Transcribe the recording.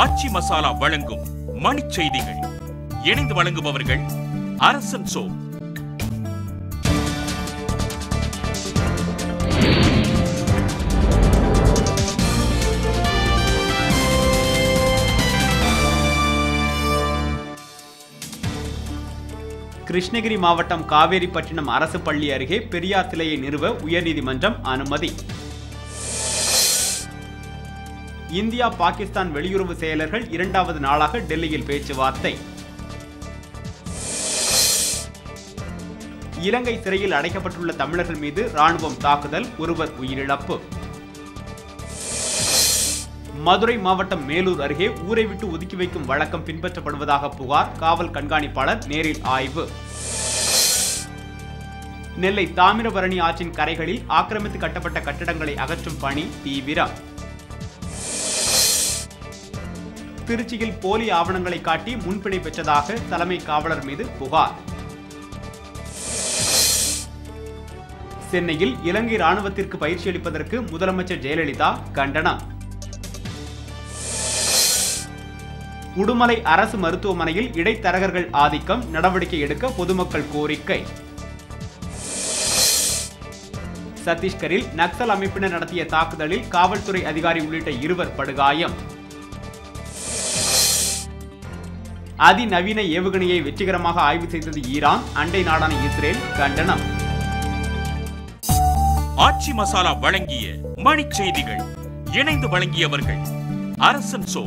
ஆச்சி மசாலா வழங்கும் மணிச் செய்திகள். இணைந்து வழங்குபவர்கள் அரசன் சோ. கிருஷ்ணகிரி மாவட்டம் காவேரிப்பட்டினம் அரசு பள்ளி அருகே பெரியார் சிலையை நிறுவ உயர்நீதிமன்றம் அனுமதி. இந்தியா பாகிஸ்தான் வெளியுறவு செயலர்கள் இரண்டாவது நாளாக டெல்லியில் பேச்சுவார்த்தை. இலங்கை சிறையில் அடைக்கப்பட்டுள்ள தமிழர்கள் மீது ராணுவம் தாக்குதல், ஒருவர் உயிரிழப்பு. மதுரை மாவட்டம் மேலூர் அருகே ஊரை விட்டு ஒதுக்கி வைக்கும் வழக்கம் பின்பற்றப்படுவதாக புகார், காவல் கண்காணிப்பாளர் நேரில் ஆய்வு. நெல்லை தாமிரபரணி ஆற்றின் கரைகளில் ஆக்கிரமித்து கட்டப்பட்ட கட்டடங்களை அகற்றும் பணி தீவிரம். திருச்சியில் போலி ஆவணங்களை காட்டி முன்பிணை பெற்றதாக தலைமை காவலர் மீது புகார். சென்னையில் இலங்கை ராணுவத்திற்கு பயிற்சி அளிப்பதற்கு முதலமைச்சர் ஜெயலலிதா கண்டனம். உடுமலை அரசு மருத்துவமனையில் இடைத்தரகர்கள் ஆதிக்கம், நடவடிக்கை எடுக்க பொதுமக்கள் கோரிக்கை. சத்தீஸ்கரில் நக்சல் அமைப்பினர் நடத்திய தாக்குதலில் காவல்துறை அதிகாரி உள்ளிட்ட 2 படுகாயம். அதிநவீன ஏவுகணையை வெற்றிகரமாக ஆய்வு செய்தது ஈரான், அண்டை நாடான இஸ்ரேல் கண்டனம். ஆச்சி மசாலா வழங்கிய மணிச் செய்திகள். இணைந்து வழங்கியவர்கள் அரசன் சோ.